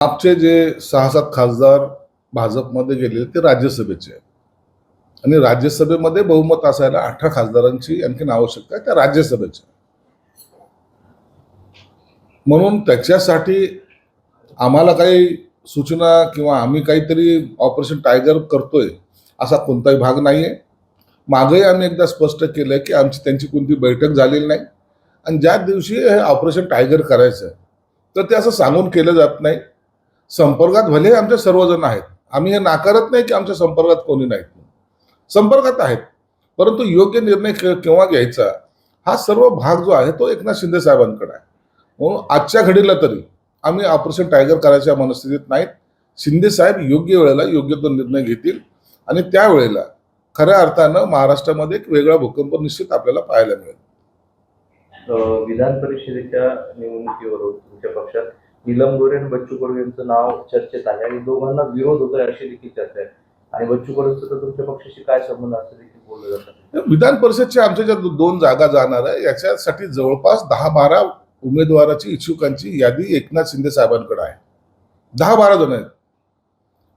आपचे जे 6-7 खासदार भाजपमध्ये गेलेले ते राज्यसभेचे आहेत आणि राज्यसभेमध्ये बहुमत असायला 18 खासदारांची आणखीन आवश्यकता आहे त्या राज्यसभेच्या. म्हणून त्याच्यासाठी आम्हाला काही सूचना किंवा आम्ही काहीतरी ऑपरेशन टायगर करतोय असा कोणताही भाग नाहीये. मागेही आम्ही एकदा स्पष्ट केलंय की आमची त्यांची कोणती बैठक झालेली नाही आणि ज्या दिवशी हे ऑपरेशन टायगर करायचं आहे तर ते असं सांगून केलं जात नाही. संपर्कात भले आमचे सर्वजण आहेत, आम्ही हे नाकारत नाही की आमच्या संपर्कात कोणी नाहीत, संपर्कात आहेत, परंतु योग्य निर्णय केव्हा घ्यायचा हा सर्व भाग जो आहे तो एकनाथ शिंदे साहेबांकडे आहे. म्हणून आजच्या घडीला तरी आम्ही ऑपरेशन टायगर करायच्या मनस्थितीत नाहीत. शिंदे साहेब योग्य वेळेला योग्य तो निर्णय घेतील आणि त्यावेळेला खऱ्या अर्थानं महाराष्ट्रामध्ये एक वेगळा भूकंप निश्चित आपल्याला पाहायला मिळेल. विधान परिषदेच्या निवडणुकीवरून तुमच्या पक्षात नीलम गोरे आणि बच्चू कडू यांचं नाव चर्चेत आहे आणि दोघांना विरोध होतोय अशी देखील चर्चा आहे. आणि बच्चू कडूंचा तर तुमच्या पक्षाशी काय संबंध असं देखील बोललं जातं. विधान परिषदच्या आमच्या ज्या 2 जागा जाणार आहे याच्यासाठी जवळपास 10-12 उमेदवाराची इच्छुकांची यादी एकनाथ शिंदे साहेबांकडे आहे. 10-12 जण आहेत.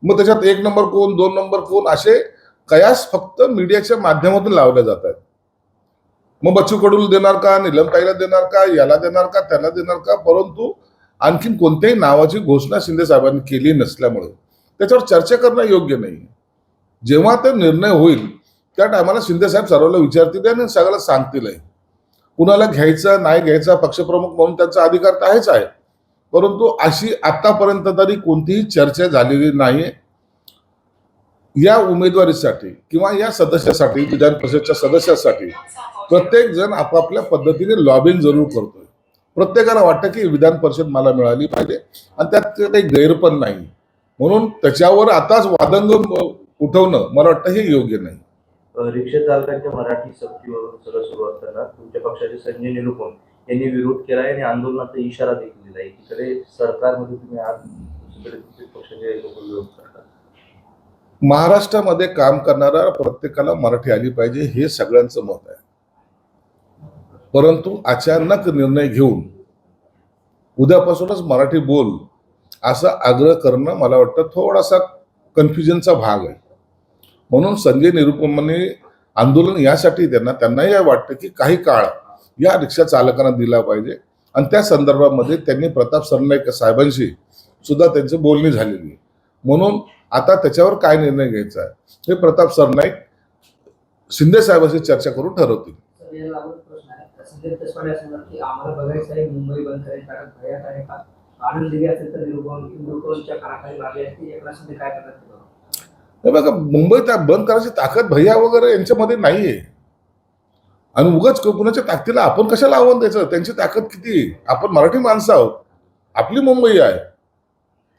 मग त्याच्यात 1 नंबर कोण, 2 नंबर कोण असे कयास फक्त मीडियाच्या माध्यमातून लावले जात आहेत. मग बच्चू कडूला देणार का, नीलमताईला देणार का, याला देणार का, त्याला देणार का, परंतु आणखीन कोणत्याही नावाची घोषणा शिंदे साहेबांनी केली नसल्यामुळे त्याच्यावर चर्चा करणं योग्य नाही. जेव्हा ते निर्णय होईल त्या टायमाला शिंदे साहेब सर्वांना विचारतील आणि सगळ्याला सांगतीलही. कुणाला घ्यायचा नाही घ्यायचा पक्षप्रमुख म्हणून त्यांचा अधिकार तर आहेच आहे, परंतु अशी आतापर्यंत तरी कोणतीही चर्चा झालेली नाही. या उमेदवारीसाठी किंवा या सदस्यासाठी, विधान परिषदच्या सदस्यासाठी प्रत्येक जण आपापल्या पद्धतीने लॉबिंग जरूर करतोय. प्रत्येकाला वाटतं की विधान परिषद मला मिळाली पाहिजे आणि त्यात काही गैर पण नाही. म्हणून त्याच्यावर आताच वादंग उठवणं मला वाटतं हे योग्य नाही. रिक्षा चालकांच्या मराठी सक्तीवरून सगळं सुरू असताना तुमच्या पक्षाचे संजय निरुपम यांनी विरोध केला आणि आंदोलनाचा इशारा देखील दिला. एकीकडे सरकारमध्ये तुम्ही आज दुसरीकडे पक्षाचे लोक विरोध करतात. महाराष्ट्रामध्ये काम करणारा प्रत्येकाला मराठी आली पाहिजे हे सगळ्यांचं मत आहे, परंतु अचानक निर्णय घेऊन उद्यापासूनच मराठी बोल असा आग्रह करणं मला वाटतं थोडासा कन्फ्युजनचा भाग आहे. म्हणून संजय निरुपमांनी आंदोलन यासाठी त्यांनाही वाटतं की काही काळ या रिक्षा चालकांना दिला पाहिजे आणि त्या संदर्भामध्ये त्यांनी प्रताप सरनाईक साहेबांशी सुद्धा त्यांची बोलणी झालेली आहे. म्हणून आता त्याच्यावर काय निर्णय घ्यायचा आहे हे प्रताप सरनाईक शिंदे साहेबांशी चर्चा करून ठरवतील. मुंबई बंद भयात आहे का? आनंद दिली असेल तर निरुपमच्या कानाखाली लागली असती एकनाथ शिंदे काय करतात? हे बघा, मुंबईत बंद करायची ताकद भैया वगैरे यांच्यामध्ये नाहीये आणि उगाच कुणाच्या ताकदीला आपण कशाला आव्हान द्यायचं. त्यांची ताकद किती, आपण मराठी माणसं आहोत, आपली मुंबई आहे,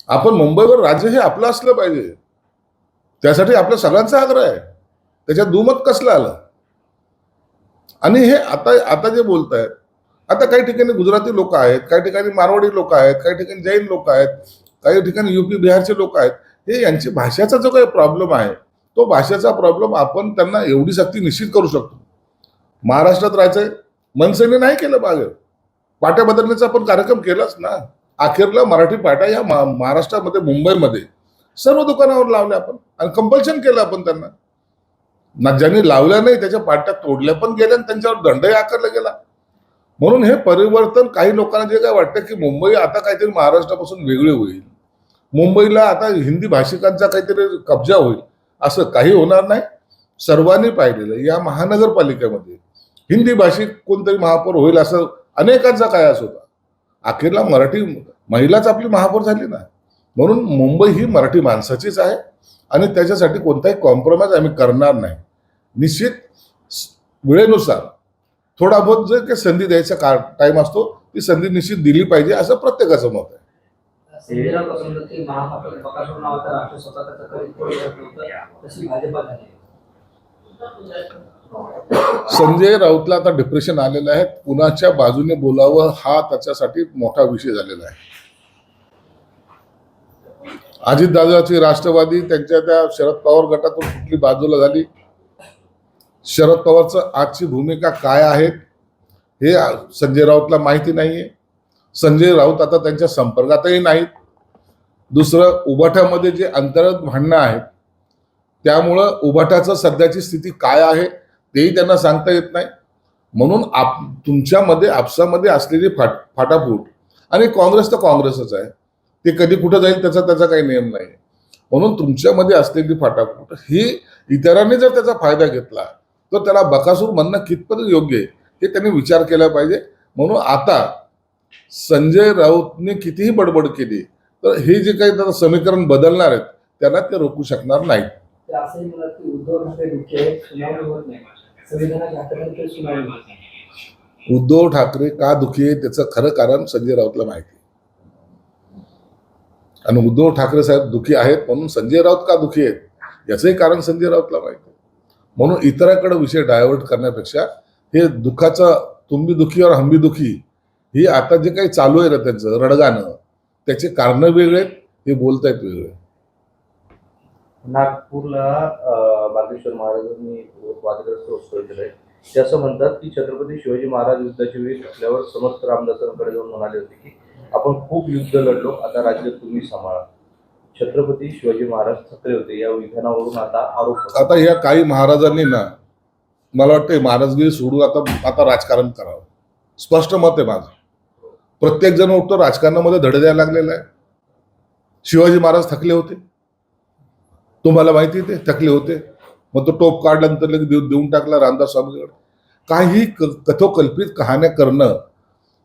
आपण मुंबईवर राज्य हे आपलं असलं पाहिजे, त्यासाठी आपल्या सगळ्यांचा आग्रह आहे. त्याच्यात दुमत कसलं आलं. आणि हे आता जे बोलतायत, आता काही ठिकाणी गुजराती लोक आहेत, काही ठिकाणी मारवाडी लोक आहेत, काही ठिकाणी जैन लोक आहेत, काही ठिकाणी युपी बिहारचे लोक आहेत. हे यांची भाषेचा जो काही प्रॉब्लेम आहे तो भाषेचा प्रॉब्लेम आपण त्यांना एवढी सक्ती निश्चित करू शकतो. महाराष्ट्रात राहायचंय, मनसेने नाही केलं, बाहेर पाट्या बदलण्याचा आपण कार्यक्रम केलाच ना. अखेरला मराठी पाट्या या महाराष्ट्रामध्ये मुंबईमध्ये सर्व दुकानावर लावल्या आपण आणि कंपल्शन केलं आपण त्यांना. ना ज्यांनी लावल्या नाही त्याच्या पाट्या तोडल्या पण गेल्या आणि त्यांच्यावर दंडही आकारला गेला. म्हणून हे परिवर्तन काही लोकांना जे काय वाटतं की मुंबई आता काहीतरी महाराष्ट्रापासून वेगळी होईल, मुंबईला आता हिंदी भाषिकांचा काहीतरी कब्जा होईल, असं काही होणार नाही. सर्वांनी पाहिलेलं या महानगरपालिकेमध्ये हिंदी भाषिक कोणतरी महापौर होईल असं अनेकांचा कयास होता. अखेरला मराठी महिलाच आपली महापौर झाली ना. म्हणून मुंबई ही मराठी माणसाचीच आहे आणि त्याच्यासाठी कोणताही कॉम्प्रोमाइज आम्ही करणार नाही. निश्चित वेळेनुसार थोडा बहुत जे काही संधी द्यायचा टाइम असतो ती संधी निश्चित दिली पाहिजे असं प्रत्येकाचं मत आहे. संजय राऊतला आता डिप्रेशन आलेलं आहे, कुणाच्या बाजूने बोलावं हा त्याच्यासाठी मोठा विषय झालेला आहे. अजितदादाची राष्ट्रवादी त्यांच्या त्या शरद पवार गटातून कुठली बाजूला झाली, शरद पवारचं आजची भूमिका काय आहे हे संजय राऊतला माहिती नाहीये. संजय राऊत आता त्यांच्या संपर्कातही नाहीत. दुसरं, उबाठामध्ये जे अंतर्गत भांडणं आहेत त्यामुळं उबाठाचं सध्याची स्थिती काय आहे तेही त्यांना सांगता येत नाही. म्हणून तुमच्यामध्ये आपसामध्ये असलेली फाटाफूट, आणि काँग्रेस तर काँग्रेसच आहे, ते कधी कुठं जाईल त्याचा काही नियम नाही. म्हणून तुमच्यामध्ये असलेली फाटाफूट ही इतरांनी जर त्याचा फायदा घेतला तर त्याला बकासूर म्हणणं कितपत योग्य आहे हे त्यांनी विचार केला पाहिजे. म्हणून आता संजय राऊतने कितीही बडबड केली तर हे जे काही त्याचं समीकरण बदलणार आहेत त्यांना ते रोखू शकणार नाहीत. ते असंही म्हणत की उद्धव ठाकरे दुःखी आहेत, सुनावणी होत नाही, संविधानाच्या हाताखाली सुनावणी होत नाही. उद्धव ठाकरे का दुखी आहे त्याचं खरं कारण संजय राऊतला माहिती आहे. आणि उद्धव ठाकरे साहेब दुखी आहेत म्हणून संजय राऊत का दुखी आहेत याचंही कारण संजय राऊतला माहिती आहे. म्हणून इतरांकडे विषय डायव्हर्ट करण्यापेक्षा हे दुःखाचं तुम भी दुखी और हम भी दुखी ही आता जे काही चालू आहे ना त्यांचं रडगाणं, त्याचे कारण वेगळे आहेत, हे बोलतायत वेगळे. नागपूरला बागेश्वर महाराजांनी वादग्रस्त वक्तव्य केलंय. ते असं म्हणतात की छत्रपती शिवाजी महाराज युद्धाच्या वेळी थकल्यावर समस्त रामदासांकडे जाऊन म्हणाले होते की आपण खूप युद्ध लढलो, आता राज्य तुम्ही सांभाळा. छत्रपती शिवाजी महाराज थकले होते या विधानावरून आता आरोप होतो. आता ह्या काही महाराजांनी ना, मला वाटतं महाराजगिरी सोडून आता राजकारण करावं. स्पष्ट मत आहे माझं. प्रत्येक जण उठतो राजकारणामध्ये धडे द्यायला लागलेला आहे. शिवाजी महाराज थकले होते, तुम्हाला माहिती आहे, ते थकले होते. मग तो टोप काढल्यानंतर लगेच देऊन टाकला रामदास स्वामीकडे. काही कथोकल्पित कहाण्या करणं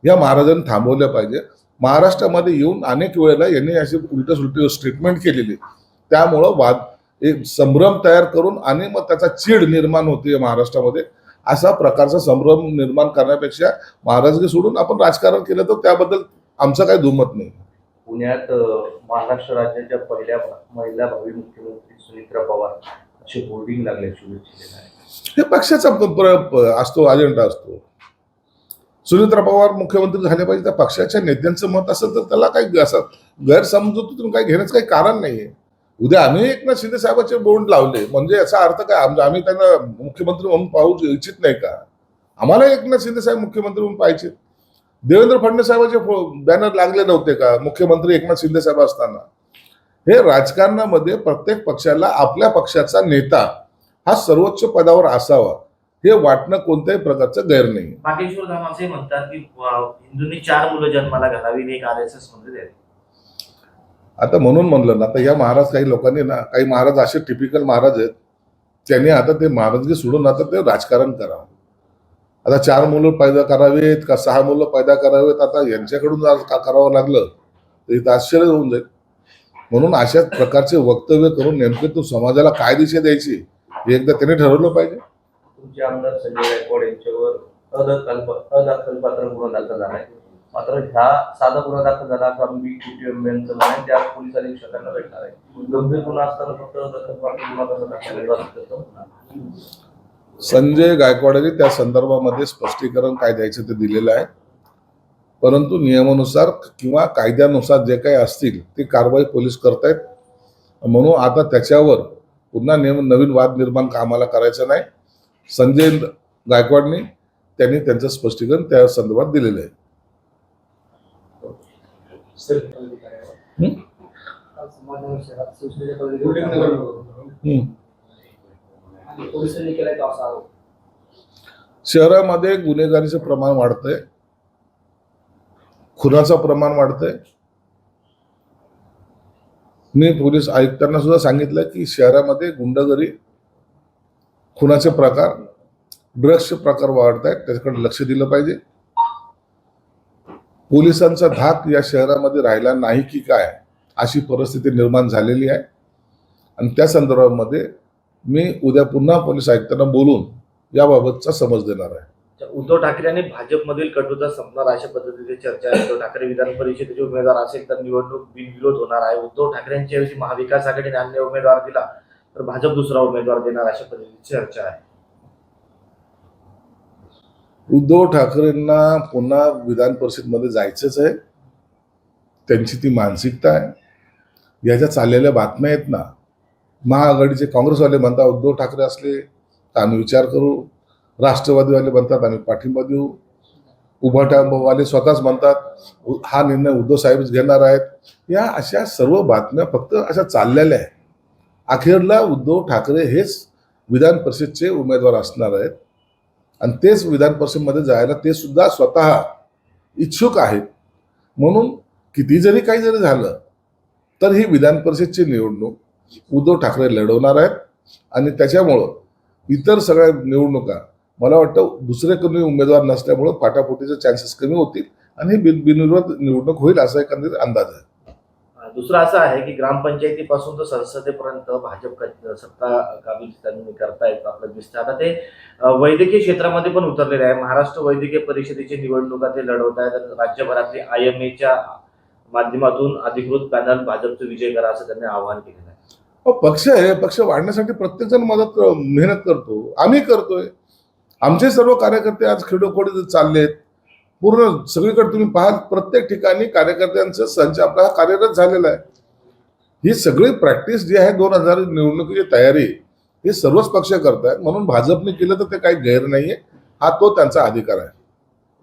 या महाराजांनी थांबवल्या पाहिजे. महाराष्ट्रामध्ये येऊन अनेक वेळेला यांनी अशी उलट सुलटी स्टेटमेंट केलेली, त्यामुळं एक संभ्रम तयार करून आणि मग त्याचा चीड निर्माण होते महाराष्ट्रामध्ये. असा प्रकारचा संभ्रम निर्माण करण्यापेक्षा महाराजगी सोडून आपण राजकारण केलं तर त्याबद्दल आमचं काही दुमत नाही. पुण्यात महाराष्ट्र राज्याच्या पहिल्या महिला भावी मुख्यमंत्री सुनित्रा पवार असे होर्डिंग लागले शुभेच्छा आहे. हे पक्षाचा असतो, अजेंडा असतो. सुनित्रा पवार मुख्यमंत्री झाले पाहिजे, त्या पक्षाच्या नेत्यांचं मत असेल तर त्याला काही असं गैरसमजुतीतून काही घेण्याचं काही कारण नाहीये. उद्या आम्ही एकनाथ शिंदे साहेबांचे बोर्ड लावले म्हणजे याचा अर्थ काय आम्ही त्यांना मुख्यमंत्री म्हणून पाहू इच्छित नाही का? आम्हाला एकनाथ शिंदे साहेब मुख्यमंत्री म्हणून पाहिजे. देवेंद्र फडणवीस साहेबांचे बॅनर लागले नव्हते का मुख्यमंत्री एकनाथ शिंदे साहेब असताना? हे राजकारणामध्ये प्रत्येक पक्षाला आपल्या पक्षाचा नेता हा सर्वोच्च पदावर असावा हे वाटणं कोणत्याही प्रकारचं गैर नाही. बागेश्वर धाम असे म्हणतात की हिंदूंनी 4 मुलं जन्माला घालावी, एक RSS मध्ये द्यावी. आता म्हणून म्हणलं ना, आता या महाराज काही लोकांनी ना, काही महाराज असे टिपिकल महाराज आहेत, त्यांनी आता ते महाराजगी सोडून आता ते राजकारण करावं. आता 4 मुलं पैदा करावेत का 6 मुलं पैदा करावेत, आता यांच्याकडून का करावं लागलं तर इथं आश्चर्य होऊन जाईल. म्हणून अशा प्रकारचे वक्तव्य करून नेमके तो समाजाला काय दिशा द्यायची हे एकदा त्यांनी ठरवलं पाहिजे. तुमचे आमदार संजय गायकवाड यांच्यावर अदखलपात्र गुन्हा दाखल झालाय. मात्र ह्या साधा गुन्हा दाखल झाला असं आम्ही कुटुंबियांचं म्हणणं त्या पोलीस अधीक्षकांना भेटणार आहे. गंभीर गुन्हा असताना फक्त अदखलपात्र गुन्हा कसा दाखल झाला? संजय गायकवाडांनी त्या संदर्भामध्ये स्पष्टीकरण काय द्यायचं ते दिलेलं आहे. परंतु नियमानुसार किंवा कायद्यानुसार जे काही असतील ते कारवाई पोलीस करतायत. म्हणून आता त्याच्यावर पुन्हा नवीन वाद निर्माण आम्हाला करायचं नाही. संजय गायकवाडनी त्यांनी त्यांचं स्पष्टीकरण त्या संदर्भात दिलेलं आहे. पोलिसांनी केलाय तो असा आरोप. शहरामध्ये गुन्हेगारीचं प्रमाण वाढतंय, खुनाचं प्रमाण वाढतंय. मी पोलीस आयुक्तांना सुद्धा सांगितलं की शहरामध्ये गुंडगिरी, खुनाचे प्रकार, ड्रग्सचे प्रकार वाढत आहेत, त्याच्याकडे लक्ष दिलं पाहिजे. पोलिसांचा धाक या शहरामध्ये राहिला नाही की काय अशी परिस्थिती निर्माण झालेली आहे. आणि त्या संदर्भामध्ये मी उद्या पुन्हा पोलीस आयुक्तांना बोलून याबाबतचा समज देणार आहे. उद्धव ठाकरे आणि भाजपमधील कटुता संपणार अशा पद्धतीची चर्चा आहे. उद्धव ठाकरे विधान परिषदेचे उमेदवार असेल तर निवडणूक बिनविरोध होणार आहे. उद्धव ठाकरेंच्या ऐवजी महाविकास आघाडीने अन्य उमेदवार दिला तर भाजप दुसरा उमेदवार देणार अशा पद्धतीची चर्चा आहे. उद्धव ठाकरेंना पुन्हा विधान परिषदमध्ये जायचंच आहे, त्यांची ती मानसिकता आहे. याच्या चाललेल्या बातम्या आहेत ना, महाआघाडीचे काँग्रेसवाले म्हणतात उद्धव ठाकरे असले तर आम्ही विचार करू, राष्ट्रवादीवाले म्हणतात आम्ही पाठिंबा देऊ. उभाटावाले स्वतःच म्हणतात हा निर्णय उद्धव साहेबच घेणार आहेत. या अशा सर्व बातम्या फक्त अशा चाललेल्या आहेत. अखेरला उद्धव ठाकरे हेच विधान परिषदचे उमेदवार असणार आहेत आणि तेच विधान परिषदेमध्ये जायला ते सुद्धा स्वतः इच्छुक आहेत. म्हणून किती जरी काही जरी झालं तर ही विधान परिषदची निवडणूक उद्धव ठाकरे लढवणार आहेत आणि त्याच्यामुळं इतर सगळ्या निवडणुका मला वाटतं दुसरे कोणी उमेदवार नसल्यामुळं फाटाफुटीचे चान्सेस कमी होतील आणि ही बिनविरोध निवडणूक होईल असा एकंदरीत अंदाज आहे. दुसरं असं आहे की ग्रामपंचायतीपासून तर संसदेपर्यंत भाजप सत्ता काबीज त्यांनी करतायत आपलं दिसतं. आता ते वैद्यकीय क्षेत्रामध्ये पण उतरलेले आहे. महाराष्ट्र वैद्यकीय परिषदेची निवडणुका ते लढवत आहेत आणि राज्यभरातली IMAच्या माध्यमातून अधिकृत पॅनल भाजपचा विजय करा असं त्यांनी आवाहन केलेलं आहे. पक्ष आहे, पक्ष वाढण्यासाठी प्रत्येक जण मेहनत करतो, आम्ही करतोय. आमचे सर्व कार्यकर्ते आज खेडोखोडी चाललेत. पूर्ण सगळीकडे तुम्ही पाहाल प्रत्येक ठिकाणी कार्यकर्त्यांचा संच आपला हा कार्यरत झालेला आहे. ही सगळी प्रॅक्टिस जी आहे 2000 निवडणुकीची तयारी हे सर्वच पक्ष करतायत. म्हणून भाजपने केलं तर ते काही गैर नाहीये, हा तो त्यांचा अधिकार आहे.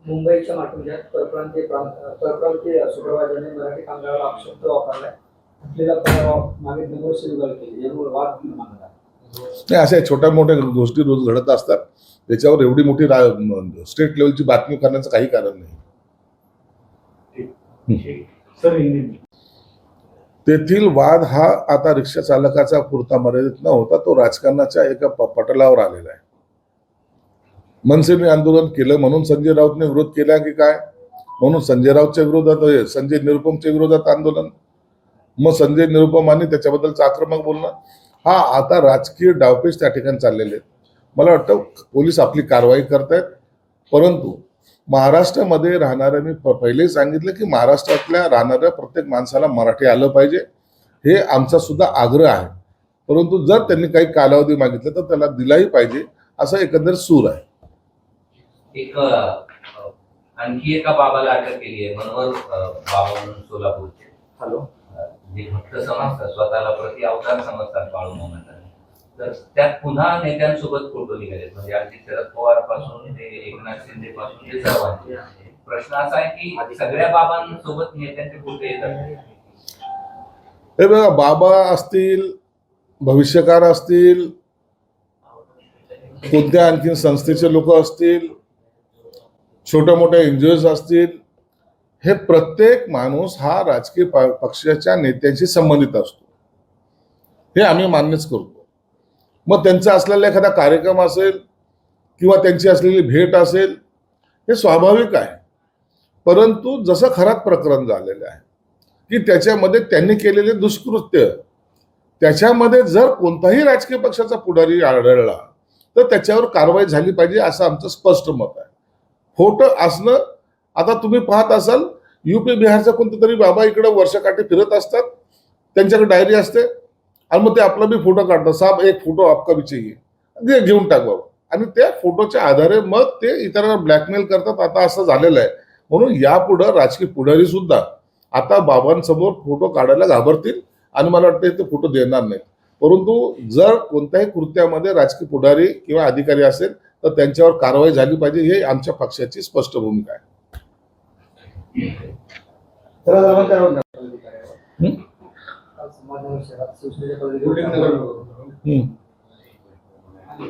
मुंबईच्या माटुंग्यात परप्रांतीय सुपरवायझरने मराठी कामगाराला अपशब्द वापरलाय. आपल्याला मागे नगरसेवकाला केली यामुळे वाद निर्माण झाला. नाही, अशा छोट्या मोठ्या गोष्टी रोज घडत असतात. त्याच्यावर एवढी मोठी स्टेट लेवलची बातमी करण्याचं काही कारण नाही. तेथील वाद हा आता रिक्षा चालकाचा पुरता मर्यादित न होता तो राजकारणाच्या एका पटलावर आलेला आहे. मनसेने आंदोलन केलं म्हणून संजय राऊतने विरोध केला की काय? म्हणून संजय राऊतच्या विरोधात संजय निरुपमच्या विरोधात आंदोलन, मग संजय निरुपम आणि त्याच्याबद्दलचं आक्रमक बोलणं, हा आता राजकीय डावपेच त्या ठिकाणी चाललेले आहेत. मला वाटतं पोलीस आपली कारवाई करतायत, परंतु महाराष्ट्रामध्ये राहणाऱ्या मी पहिलेही सांगितलं की महाराष्ट्रातल्या राहणाऱ्या प्रत्येक माणसाला मराठी आलं पाहिजे, हे आमचा सुद्धा आग्रह आहे. परंतु जर त्यांनी काही कालावधी मागितला तर त्याला दिलाही पाहिजे असा एकंदर सूर आहे. आणखी एका बाबाला अटक केली आहे, मनोहर बाबा म्हणून सोलापूरचे. हॅलो, जे भक्त समजतात, स्वतःला प्रति अवतार समजतात बाळू मामांना. तर त्यात पुन्हा नेत्यांसोबत फोटो निघाले, म्हणजे अगदी शरद पवार पासून ते एकनाथ शिंदे पासून ते सर्वांचे. प्रश्न असा आहे की सगळ्या बाबांसोबत नेत्यांचे फोटो येतात. हे बघा, बाबा असतील, भविष्यकार असतील, कोणत्या आणखी संस्थेचे लोक असतील, छोट्या मोठ्या NGOs असतील, हे प्रत्येक माणूस हा राजकीय पक्षाच्या नेत्यांशी संबंधित असतो, हे आम्ही मान्यच करतो. मग त्यांचा असलेला एखादा कार्यक्रम असेल किंवा त्यांची असलेली भेट असेल हे स्वाभाविक आहे. परंतु जसं खरात प्रकरण झालेलं आहे की त्याच्यामध्ये त्यांनी केलेले दुष्कृत्य, त्याच्यामध्ये जर कोणताही राजकीय पक्षाचा पुढारी आढळला तर त्याच्यावर कारवाई झाली पाहिजे असं आमचं स्पष्ट मत आहे. फोटो असणं, आता तुम्ही पाहत असाल UP बिहारचा कोणता तरी बाबा इकडे वर्षकाठी फिरत असतात, त्यांच्याकडे डायरी असते आणि मग ते आपला बी फोटो काढतात, साहेब एक फोटो आपका भी चाहिए, घेऊन टाक बाबा, आणि त्या फोटोच्या आधारे मग ते इतरांना ब्लॅकमेल करतात. आता असं झालेलं आहे. म्हणून यापुढं राजकीय पुढारी सुद्धा आता बाबांसमोर फोटो काढायला घाबरतील आणि मला वाटतं ते फोटो देणार नाहीत. परंतु जर कोणत्याही कृत्यामध्ये राजकीय पुढारी किंवा अधिकारी असेल तर त्यांच्यावर कारवाई झाली पाहिजे, हे आमच्या पक्षाची स्पष्ट भूमिका आहे.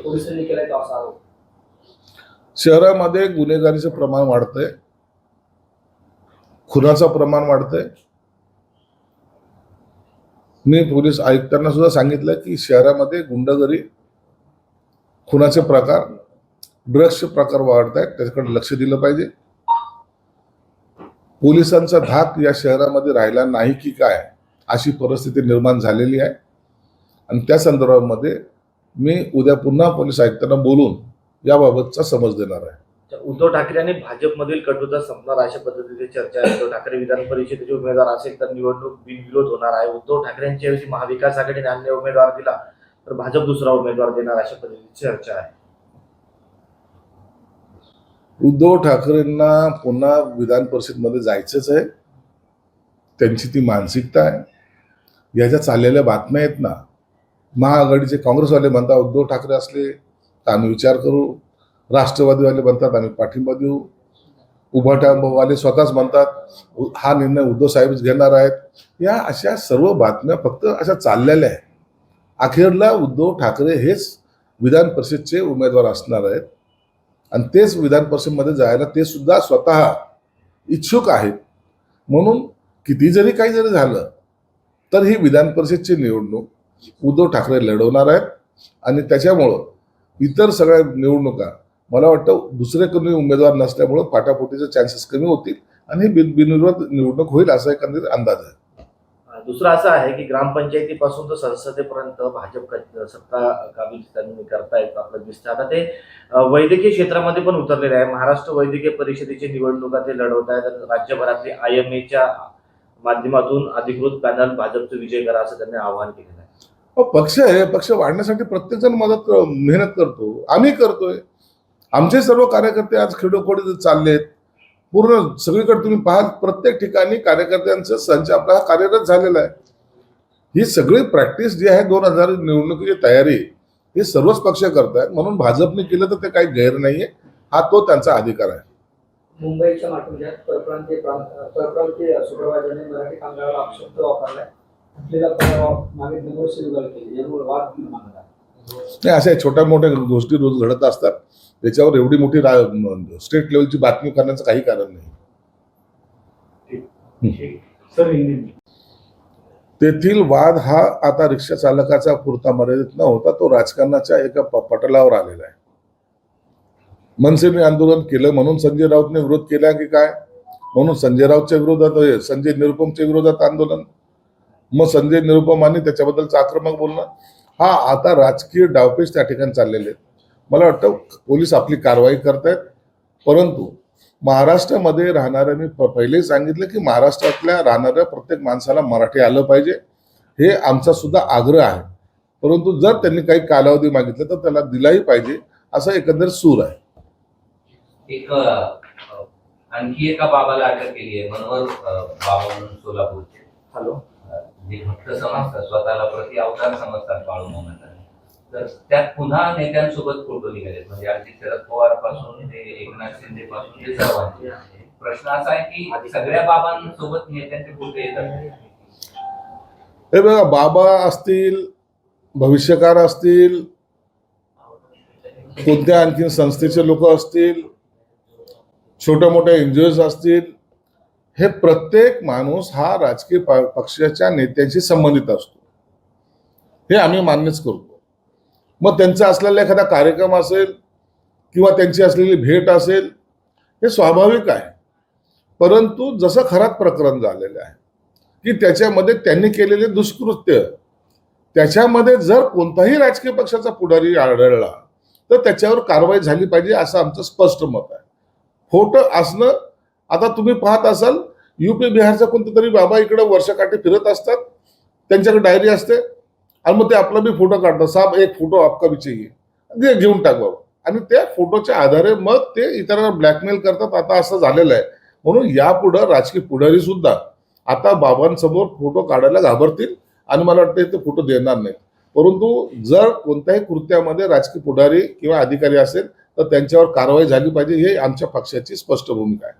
पोलिसांनी केलाय तो असा आरोप. शहरामध्ये गुन्हेगारीचं प्रमाण वाढतंय, खुनाचं प्रमाण वाढतंय. मी पोलीस आयुक्तांना सुद्धा सांगितलं की शहरामध्ये गुंडगिरी, खुनाचे प्रकार, ड्रग्सचे प्रकार वाढत आहेत, त्याच्याकडे लक्ष दिलं पाहिजे. पोलिसांचा धाक या शहरामध्ये राहिला नाही की काय अशी परिस्थिती निर्माण झालेली आहे आणि त्या संदर्भामध्ये मी उद्या पुन्हा पोलीस आयुक्तांना बोलून याबाबतचा समज देणार आहे. उद्धव ठाकरे आणि भाजपमधील कटुता संपणार अशा पद्धतीची चर्चा आहे. उद्धव ठाकरे विधान परिषदेचे उमेदवार असेल तर निवडणूक बिनविरोध होणार आहे. उद्धव ठाकरेंच्या ऐवजी महाविकास आघाडीने अन्य उमेदवार दिला तर भाजप दुसरा उमेदवार देणार अशा पद्धतीची चर्चा आहे. उद्धव ठाकरेंना पुन्हा विधान परिषदमध्ये जायचंच आहे, त्यांची ती मानसिकता आहे. याच्या चाललेल्या बातम्या आहेत ना, महाआघाडीचे काँग्रेसवाले म्हणतात उद्धव ठाकरे असले तर आम्ही विचार करू, राष्ट्रवादीवाले म्हणतात आम्ही पाठिंबा देऊ, उभाटावाले स्वतःच म्हणतात हा निर्णय उद्धव साहेबच घेणार आहेत. या अशा सर्व बातम्या फक्त अशा चाललेल्या आहेत. अखेरला उद्धव ठाकरे हेच विधान परिषदचे उमेदवार असणार आहेत आणि तेच विधान परिषदमध्ये जायला ते सुद्धा स्वतः इच्छुक आहेत. म्हणून किती जरी काही जरी झालं तर ही विधान परिषदची निवडणूक उद्धव ठाकरे लढवणार आहेत आणि त्याच्यामुळं इतर सगळ्या निवडणुका मला वाटतं दुसरे कोणी उमेदवार नसल्यामुळं फाटाफुटीचे चान्सेस कमी होतील आणि ही बिनविरोध निवडणूक होईल असा एकंदरीत अंदाज आहे. दुसरं असं आहे की ग्रामपंचायतीपासून तर संसदेपर्यंत भाजप सत्ता काबीज त्यांनी करतायत आपलं दिसतं. आता ते वैद्यकीय क्षेत्रामध्ये पण उतरलेले आहे. महाराष्ट्र वैद्यकीय परिषदेची निवडणुका ते लढवत आहेत. राज्यभरातली IMAच्या माध्यमातून अधिकृत पॅनल भाजपचा विजय करा असं त्यांनी आवाहन केलेलं आहे. पक्ष आहे, पक्ष वाढण्यासाठी प्रत्येक जण मेहनत करतो, आम्ही करतोय. आमचे सर्व कार्यकर्ते आज खेडोखोडी चाललेत. पूर्ण सगळीकडे तुम्ही पाहाल प्रत्येक ठिकाणी कार्यकर्त्यांचा संच आपला कार्यरत झालेला आहे. ही सगळी प्रॅक्टिस जी आहे 2000 निवडणुकीची तयारी हे सर्वच पक्ष करतायत. म्हणून भाजपने केलं तर ते काही गैर नाहीये. हा तो त्यांचा अधिकार आहे. मुंबईच्या माटुंग्यात परप्रांतीय सुप्रभाजांनी मराठी कामगाराला अपशब्द वापरलाय. आपल्याला मागे नमोर शिवीगाळ केली, यामुळे वाद निर्माण झाला. नाही, अशा छोट्या मोठ्या गोष्टी रोज घडत असतात. त्याच्यावर एवढी मोठी स्टेट लेवलची बातमी करण्याचं काही कारण नाही. तेथील वाद हा आता रिक्षा चालकाचा पुरता मर्यादित न होता तो राजकारणाच्या एका पटलावर आलेला आहे. मनसेने आंदोलन केलं म्हणून संजय राऊतने विरोध केला की काय, म्हणून संजय राऊतच्या विरोधात संजय निरुपमच्या विरोधात आंदोलन, मग संजय निरुपम आणि त्याच्याबद्दलचं आक्रमक बोलणं, हा आता राजकीय डावपेच त्या ठिकाणी चाललेले आहेत. मला वाटतं पोलीस आपली कारवाई करतायत. परंतु महाराष्ट्रामध्ये राहणाऱ्यांनी पहिलेही सांगितलं की महाराष्ट्रातल्या राहणाऱ्या प्रत्येक माणसाला मराठी आलं पाहिजे, हे आमचा सुद्धा आग्रह आहे. परंतु जर त्यांनी काही कालावधी मागितलं तर त्याला दिलाही पाहिजे असा एकंदर सूर आहे. एक आणखी एका बाबाला अटक केली आहे, मनोहर बाबा म्हणून सोलापूरचे. हॅलो, जे भक्त समजतात, स्वतःला प्रति अवतार समजतात बाळू मामांना. तर त्यात पुन्हा नेत्यांसोबत फोटो निघाले, म्हणजे अगदी शरद पवार पासून ते एकनाथ शिंदे पासून ते सर्वांचे. प्रश्न असा आहे की सगळ्या बाबांसोबत नेत्यांचे फोटो येतात. हे बघा, बाबा असतील, भविष्यकार असतील, कोणत्या आणखी संस्थेचे लोक असतील, छोट्या मोठ्या NGOs असतील, हे प्रत्येक माणूस हा राजकीय पक्षाच्या नेत्यांशी संबंधित असतो. हे आम्ही मान्यच करतो. मग त्यांचा असलेला एखादा कार्यक्रम असेल किंवा त्यांची असलेली भेट असेल, हे स्वाभाविक आहे. परंतु जसं खरात प्रकरण झालेलं आहे की त्याच्यामध्ये त्यांनी केलेले दुष्कृत्य, त्याच्यामध्ये जर कोणताही राजकीय पक्षाचा पुढारी आढळला तर त्याच्यावर कारवाई झाली पाहिजे असं आमचं स्पष्ट मत आहे. फोटो असणं, आता तुम्ही पाहत असाल UP बिहारचा कोणता तरी बाबा इकडे वर्षकाठी फिरत असतात, त्यांच्याकडे डायरी असते आणि मग ते आपला बी फोटो काढतात. साहेब एक फोटो आपका भी चाहिए, ते घेऊन टाक बाबा. आणि त्या फोटोच्या आधारे मग ते इतरांना ब्लॅकमेल करतात. आता असं झालेलं आहे. म्हणून यापुढं राजकीय पुढारी सुद्धा आता बाबांसमोर फोटो काढायला घाबरतील आणि मला वाटतं ते फोटो देणार नाहीत. परंतु जर कोणत्याही कृत्यामध्ये राजकीय पुढारी किंवा अधिकारी असेल तर त्यांच्यावर कारवाई झाली पाहिजे, हे आमच्या पक्षाची स्पष्ट भूमिका आहे.